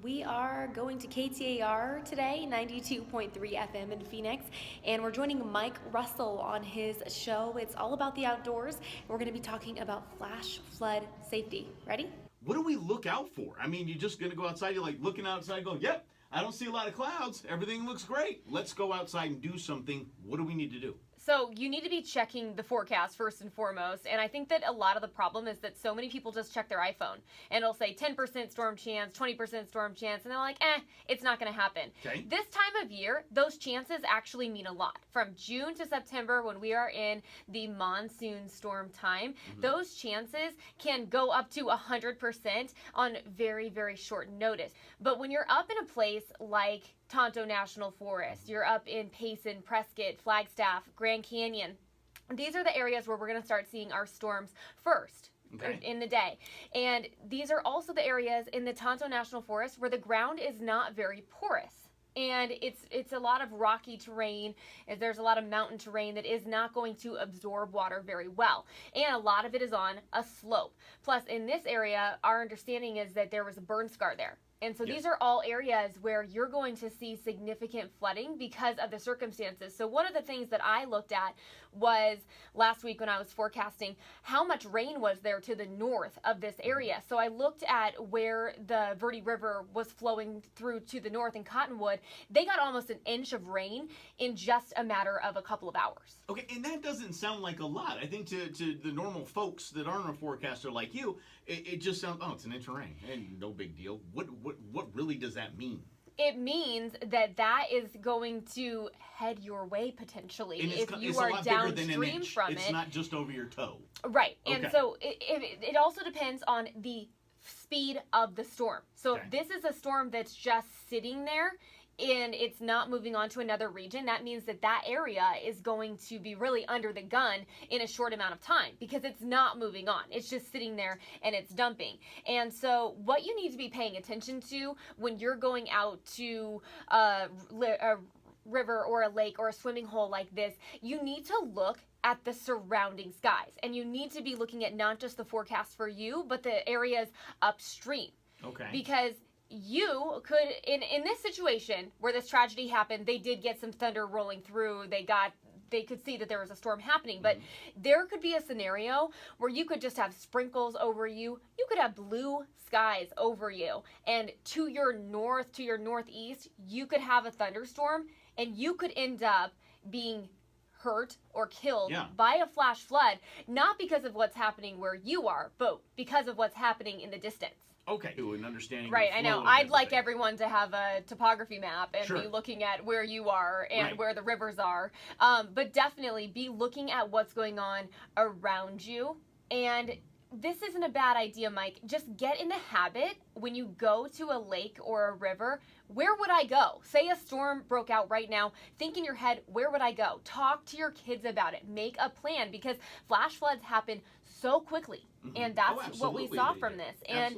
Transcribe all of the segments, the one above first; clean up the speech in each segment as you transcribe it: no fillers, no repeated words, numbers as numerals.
We are going to KTAR today, 92.3 FM in Phoenix, and we're joining Mike Russell on his show. It's all about the outdoors. We're going to be talking about flash flood safety. Ready? What do we look out for? I mean, you're just going to go outside, you're like looking outside going, yep, I don't see a lot of clouds. Everything looks great. Let's go outside and do something. What do we need to do? So you need to be checking the forecast first and foremost. And I think that a lot of the problem is that so many people just check their iPhone and it'll say 10% storm chance, 20% storm chance. And they're like, it's not going to happen. Okay. This time of year, those chances actually mean a lot. From June to September, when we are in the monsoon storm time, those chances can go up to 100% on very, very short notice. But when you're up in a place like Tonto National Forest, you're up in Payson, Prescott, Flagstaff, Grand Canyon. These are the areas where we're going to start seeing our storms first. Okay. In the day. And these are also the areas in the Tonto National Forest where the ground is not very porous. And it's a lot of rocky terrain. There's a lot of mountain terrain that is not going to absorb water very well. And a lot of it is on a slope. Plus, in this area, our understanding is that there was a burn scar there. And so these are all areas where you're going to see significant flooding because of the circumstances. So one of the things that I looked at was last week when I was forecasting how much rain was there to the north of this area. So I looked at where the Verde River was flowing through to the north in Cottonwood. They got almost an inch of rain in just a matter of a couple of hours. Okay, and that doesn't sound like a lot. I think to the normal folks that aren't a forecaster like you, it just sounds, it's an inch of rain, and no big deal. What really does that mean? It means that is going to head your way potentially if you are downstream from it. It's not just over your toe. Right. Okay. And so it also depends on the speed of the storm. So if this is a storm that's just sitting there and it's not moving on to another region, that means that area is going to be really under the gun in a short amount of time because it's not moving on. It's just sitting there and it's dumping. And so what you need to be paying attention to when you're going out to a river or a lake or a swimming hole like this, you need to look at the surrounding skies. And you need to be looking at not just the forecast for you, but the areas upstream. Okay. Because you could, in this situation where this tragedy happened, they did get some thunder rolling through. They could see that there was a storm happening, but there could be a scenario where you could just have sprinkles over you. You could have blue skies over you, and to your north, to your northeast, you could have a thunderstorm, and you could end up being hurt or killed by a flash flood, not because of what's happening where you are, but because of what's happening in the distance. Okay, an understanding. Right, I know. I'd like everyone to have a topography map and be looking at where you are and where the rivers are. But definitely be looking at what's going on around you. And this isn't a bad idea, Mike. Just get in the habit when you go to a lake or a river. Where would I go? Say a storm broke out right now. Think in your head, where would I go? Talk to your kids about it. Make a plan because flash floods happen so quickly. And that's what we saw from this. And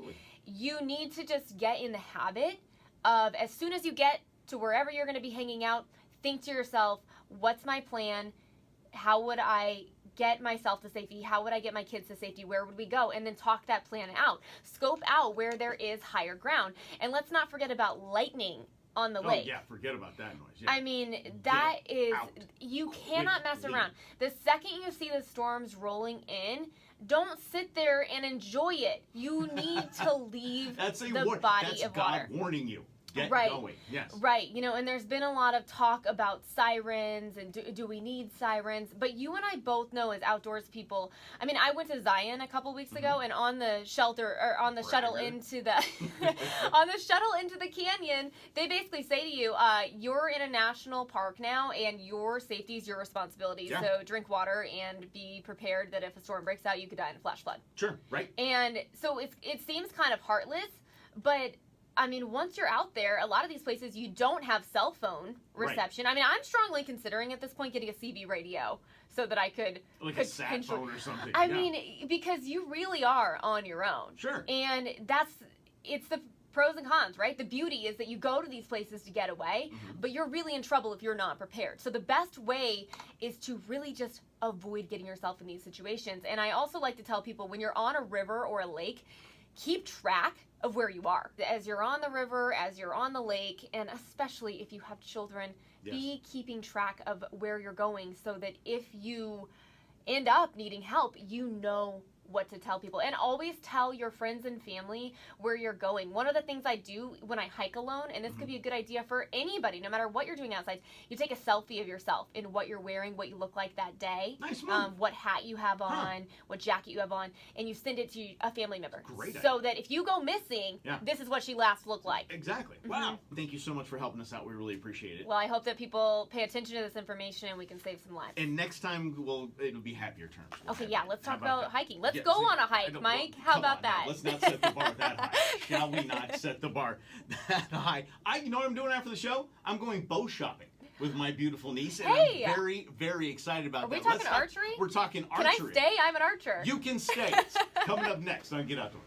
you need to just get in the habit of, as soon as you get to wherever you're going to be hanging out, think to yourself, what's my plan? How would I get myself to safety? How would I get my kids to safety? Where would we go? And then talk that plan out. Scope out where there is higher ground. And let's not forget about lightning on the lake. Oh, yeah, forget about that noise. Yeah. I mean, that is, you cannot mess around. The second you see the storms rolling in, don't sit there and enjoy it. You need to leave the body of water. God warning you. Get going. Yes. Right. And there's been a lot of talk about sirens and do we need sirens? But you and I both know as outdoors people. I mean, I went to Zion a couple weeks ago, and on the shuttle into the into the canyon, they basically say to you, you're in a national park now, and your safety is your responsibility. Yeah. So drink water and be prepared that if a storm breaks out, you could die in a flash flood. Sure. Right. And so it seems kind of heartless, but I mean, once you're out there, a lot of these places, you don't have cell phone reception. Right. I mean, I'm strongly considering at this point getting a CB radio so that I could... Like a sat phone or something. I mean, because you really are on your own. Sure. And it's the pros and cons, right? The beauty is that you go to these places to get away, but you're really in trouble if you're not prepared. So the best way is to really just avoid getting yourself in these situations. And I also like to tell people, when you're on a river or a lake, keep track of where you are as you're on the river, as you're on the lake, and especially if you have children, be keeping track of where you're going so that if you end up needing help, you know what to tell people. And always tell your friends and family where you're going. One of the things I do when I hike alone, and this could be a good idea for anybody, no matter what you're doing outside, you take a selfie of yourself in what you're wearing, what you look like that day, nice move. What hat you have on, what jacket you have on, and you send it to a family member. Great so idea. that if you go missing, this is what she last looked like. Exactly. Wow. Thank you so much for helping us out. We really appreciate it. Well, I hope that people pay attention to this information and we can save some lives. And next time, it'll be happier terms. Okay, yeah, let's talk about hiking. Let's Yeah, go see, on a hike, Mike. How about that? Now, let's not set the bar that high. Shall we not set the bar that high? You know what I'm doing after the show? I'm going bow shopping with my beautiful niece, and I'm very, very excited about that. Are we talking archery? We're talking archery. Can I stay? I'm an archer. You can stay. It's coming up next on Get Outdoors.